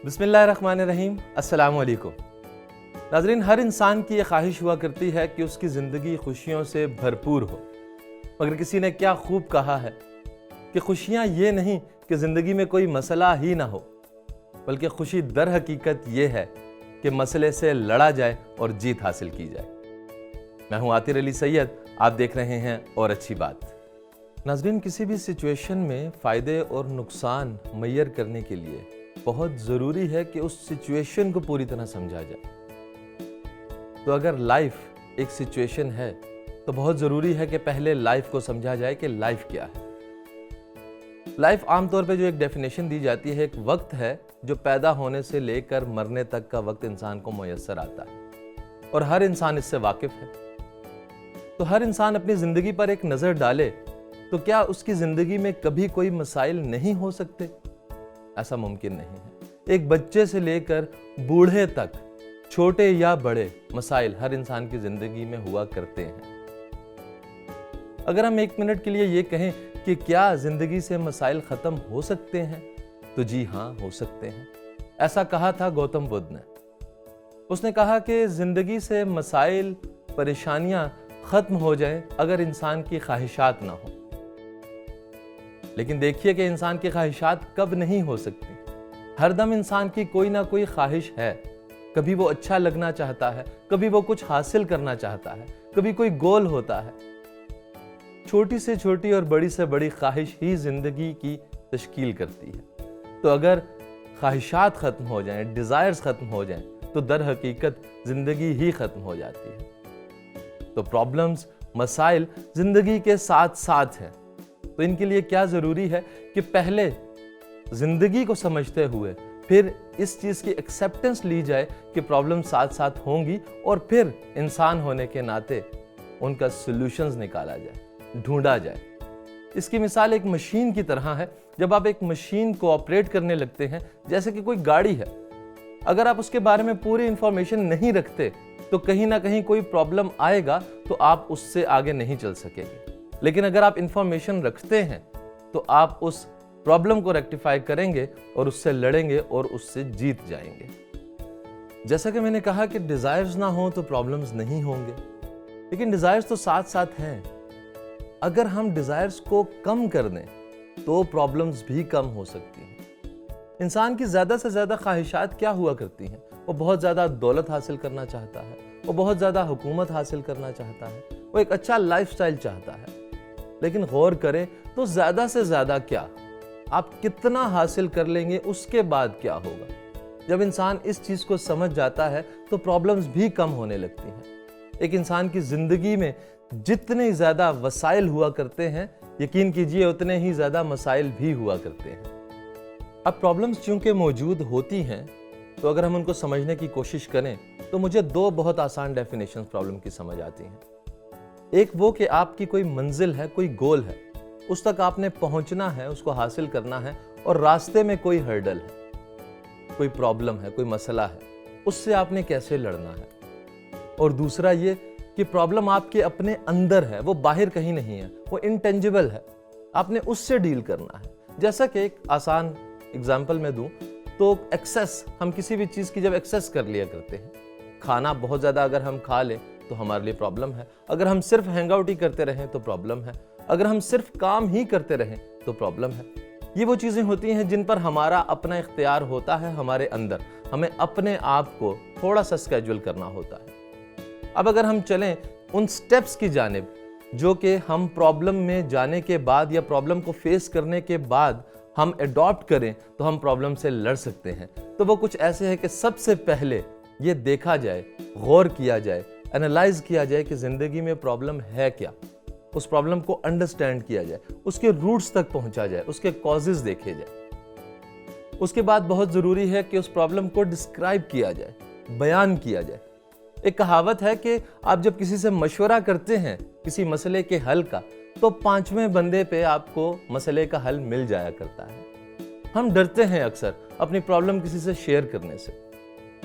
बिस्मिल्लाहिर्रहमानिर्रहीम, अस्सलाम वालेकुम। नाज़रीन, हर इंसान की ये ख्वाहिश हुआ करती है कि उसकी ज़िंदगी खुशियों से भरपूर हो। मगर किसी ने क्या खूब कहा है कि खुशियाँ ये नहीं कि ज़िंदगी में कोई मसला ही ना हो, बल्कि खुशी दर हकीकत ये है कि मसले से लड़ा जाए और जीत हासिल की जाए। मैं हूँ आतिर अली सैयद, आप देख रहे हैं और अच्छी बात। नाज़रीन, किसी भी सिचुएशन में फ़ायदे और नुकसान मुय्यर करने के लिए बहुत ज़रूरी है कि उस सिचुएशन को पूरी तरह समझा जाए। तो अगर लाइफ एक सिचुएशन है तो बहुत ज़रूरी है कि पहले लाइफ को समझा जाए कि लाइफ क्या है। लाइफ आमतौर पे जो एक डेफिनेशन दी जाती है, एक वक्त है जो पैदा होने से लेकर मरने तक का वक्त इंसान को मुयस्सर आता है और हर इंसान इससे वाकिफ है। तो हर इंसान अपनी ज़िंदगी पर एक नज़र डाले तो क्या उसकी ज़िंदगी में कभी कोई मसाइल नहीं हो सकते? ऐसा मुमकिन नहीं है। एक बच्चे से लेकर बूढ़े तक, छोटे या बड़े मसाइल हर इंसान की जिंदगी में हुआ करते हैं। अगर हम एक मिनट के लिए ये कहें कि क्या जिंदगी से मसाइल खत्म हो सकते हैं, तो जी हाँ, हो सकते हैं। ऐसा कहा था गौतम बुद्ध ने। उसने कहा कि जिंदगी से मसाइल, परेशानियां खत्म हो जाएं अगर इंसान की ख्वाहिशात ना हो। लेकिन देखिए कि इंसान की ख्वाहिशात कब नहीं हो सकती। हरदम इंसान की कोई ना कोई ख्वाहिश है। कभी वो अच्छा लगना चाहता है, कभी वो कुछ हासिल करना चाहता है, कभी कोई गोल होता है। छोटी से छोटी और बड़ी से बड़ी ख्वाहिश ही जिंदगी की तश्कील करती है। तो अगर ख्वाहिशात खत्म हो जाएं, डिजायर्स खत्म हो जाएं, तो दर हकीकत जिंदगी ही खत्म हो जाती है। तो प्रॉब्लम्स, मसाइल जिंदगी के साथ साथ हैं। तो इनके लिए क्या जरूरी है कि पहले जिंदगी को समझते हुए फिर इस चीज की एक्सेप्टेंस ली जाए कि प्रॉब्लम साथ साथ होंगी और फिर इंसान होने के नाते उनका सॉल्यूशंस निकाला जाए, ढूंढा जाए। इसकी मिसाल एक मशीन की तरह है। जब आप एक मशीन को ऑपरेट करने लगते हैं, जैसे कि कोई गाड़ी है, अगर आप उसके बारे में पूरी इंफॉर्मेशन नहीं रखते तो कहीं ना कहीं कोई प्रॉब्लम आएगा तो आप उससे आगे नहीं चल सकेंगे। लेकिन अगर आप इंफॉर्मेशन रखते हैं तो आप उस प्रॉब्लम को रेक्टिफाई करेंगे और उससे लड़ेंगे और उससे जीत जाएंगे। जैसा कि मैंने कहा कि डिजायर्स ना हो तो प्रॉब्लम्स नहीं होंगे, लेकिन डिजायर्स तो साथ साथ हैं। अगर हम डिजायर्स को कम कर दें तो प्रॉब्लम्स भी कम हो सकती हैं। इंसान की ज्यादा से ज्यादा ख्वाहिशात क्या हुआ करती हैं? वो बहुत ज्यादा दौलत हासिल करना चाहता है, वो बहुत ज्यादा हुकूमत हासिल करना चाहता है, वो एक अच्छा लाइफस्टाइल चाहता है। लेकिन गौर करें तो ज्यादा से ज्यादा क्या, आप कितना हासिल कर लेंगे उसके बाद क्या होगा। जब इंसान इस चीज को समझ जाता है तो प्रॉब्लम्स भी कम होने लगती हैं। एक इंसान की जिंदगी में जितने ज्यादा वसाइल हुआ करते हैं, यकीन कीजिए उतने ही ज्यादा मसाइल भी हुआ करते हैं। अब प्रॉब्लम्स चूंकि मौजूद होती हैं, तो अगर हम उनको समझने की कोशिश करें तो मुझे दो बहुत आसान डेफिनेशन प्रॉब्लम की समझ आती हैं। एक वो कि आपकी कोई मंजिल है, कोई गोल है, उस तक आपने पहुंचना है, उसको हासिल करना है और रास्ते में कोई हर्डल है, कोई प्रॉब्लम है, कोई मसला है, उससे आपने कैसे लड़ना है। और दूसरा ये कि प्रॉब्लम आपके अपने अंदर है, वो बाहर कहीं नहीं है, वो इंटेंजिबल है, आपने उससे डील करना है। जैसा कि एक आसान एग्जाम्पल मैं दूं तो एक्सेस, हम किसी भी चीज की जब एक्सेस कर लिया करते हैं, खाना बहुत ज्यादा अगर हम खा लें तो हमारे लिए प्रॉब्लम है। अगर हम सिर्फ हैंग आउट ही करते रहें तो प्रॉब्लम है। अगर हम सिर्फ काम ही करते रहें तो प्रॉब्लम है। ये वो चीजें होती हैं जिन पर हमारा अपना इख्तियार होता है हमारे अंदर। हमें अपने आप को थोड़ा सा स्केड्यूल करना होता है। अब अगर हम चलें उन स्टेप्स की जानिब जो कि हम प्रॉब्लम में जाने के बाद या प्रॉब्लम को फेस करने के बाद हम अडॉप्ट करें तो हम प्रॉब्लम से लड़ सकते हैं, तो वो कुछ ऐसे है कि सबसे पहले ये देखा जाए, गौर किया जाए, एनालाइज किया जाए कि जिंदगी में प्रॉब्लम है क्या। उस प्रॉब्लम को अंडरस्टैंड किया जाए, उसके रूट्स तक पहुंचा जाए, उसके कॉजेज देखे जाए। उसके बाद बहुत जरूरी है कि उस प्रॉब्लम को डिस्क्राइब किया जाए, बयान किया जाए। एक कहावत है कि आप जब किसी से मशवरा करते हैं किसी मसले के हल का, तो 5वें बंदे पे आपको मसले का हल मिल जाया करता है। हम डरते हैं अक्सर अपनी प्रॉब्लम किसी से शेयर करने से।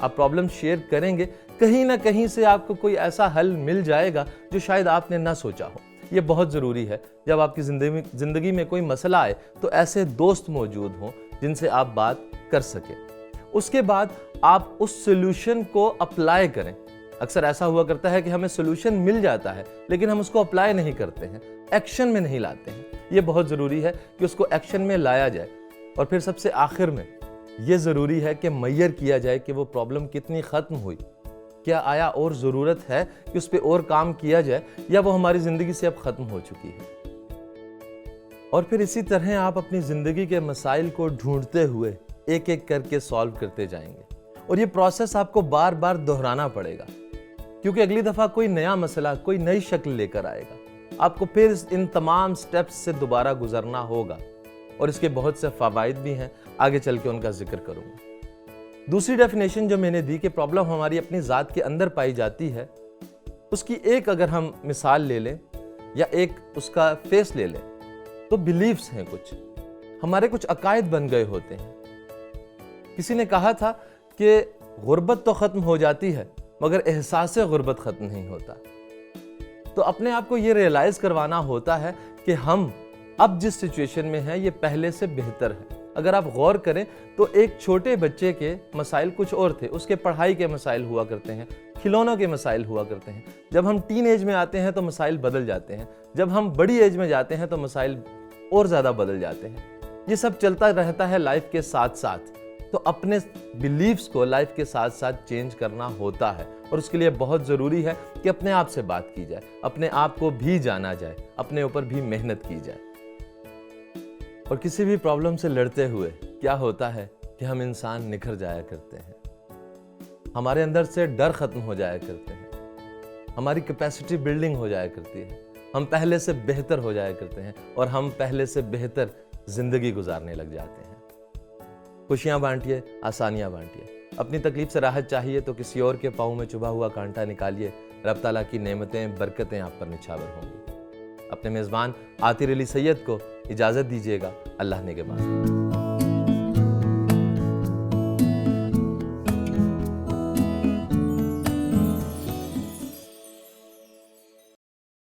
आप प्रॉब्लम शेयर करेंगे, कहीं ना कहीं से आपको कोई ऐसा हल मिल जाएगा जो शायद आपने ना सोचा हो। ये बहुत ज़रूरी है। जब आपकी ज़िंदगी में कोई मसला आए तो ऐसे दोस्त मौजूद हों जिनसे आप बात कर सकें। उसके बाद आप उस सोल्यूशन को अप्लाई करें। अक्सर ऐसा हुआ करता है कि हमें सोल्यूशन मिल जाता है लेकिन हम उसको अप्लाई नहीं करते हैं, एक्शन में नहीं लाते हैं। ये बहुत ज़रूरी है कि उसको एक्शन में लाया जाए। और फिर सबसे आखिर में ये ज़रूरी है कि मैयर किया जाए कि वो प्रॉब्लम कितनी ख़त्म हुई, क्या आया और ज़रूरत है कि उस पर और काम किया जाए, या वो हमारी ज़िंदगी से अब ख़त्म हो चुकी है। और फिर इसी तरह आप अपनी ज़िंदगी के मसाइल को ढूंढते हुए एक एक करके सॉल्व करते जाएंगे। और ये प्रोसेस आपको बार बार दोहराना पड़ेगा, क्योंकि अगली दफ़ा कोई नया मसला, कोई नई शक्ल लेकर आएगा। आपको फिर इन तमाम स्टेप्स से दोबारा गुजरना होगा। और इसके बहुत से फ़वाइद भी हैं, आगे चल के उनका जिक्र करूँगा। दूसरी डेफिनेशन जो मैंने दी कि प्रॉब्लम हमारी अपनी ज़ात के अंदर पाई जाती है, उसकी एक अगर हम मिसाल ले लें या एक उसका फेस ले लें तो बिलीव्स हैं, हमारे कुछ अकायद बन गए होते हैं। किसी ने कहा था कि गुर्बत तो ख़त्म हो जाती है मगर एहसास गुर्बत ख़त्म नहीं होता। तो अपने आप को ये रियलाइज़ करवाना होता है कि हम अब जिस सिचुएशन में हैं ये पहले से बेहतर है। अगर आप गौर करें तो एक छोटे बच्चे के मसाइल कुछ और थे, उसके पढ़ाई के मसाइल हुआ करते हैं, खिलौनों के मसाइल हुआ करते हैं। जब हम टीन एज में आते हैं तो मसाइल बदल जाते हैं, जब हम बड़ी एज में जाते हैं तो मसाइल और ज़्यादा बदल जाते हैं। ये सब चलता रहता है लाइफ के साथ साथ। तो अपने बिलीव्स को लाइफ के साथ साथ चेंज करना होता है, और उसके लिए बहुत ज़रूरी है कि अपने आप से बात की जाए, अपने आप को भी जाना जाए, अपने ऊपर भी मेहनत की जाए। और किसी भी प्रॉब्लम से लड़ते हुए क्या होता है कि हम इंसान निखर जाया करते हैं, हमारे अंदर से डर खत्म हो जाया करते हैं, हमारी कैपेसिटी बिल्डिंग हो जाया करती है, हम पहले से बेहतर हो जाया करते हैं और हम पहले से बेहतर जिंदगी गुजारने लग जाते हैं। खुशियां बांटिए, आसानियां बांटिए। अपनी तकलीफ से राहत चाहिए तो किसी और के पाँव में चुभा हुआ कांटा निकालिए। रब ताला की नेमतें, बरकतें आप पर निछावर होंगी। अपने मेज़बान आतिर अली सैयद को इजाज़त दीजिएगा। अल्लाह ने के बाद।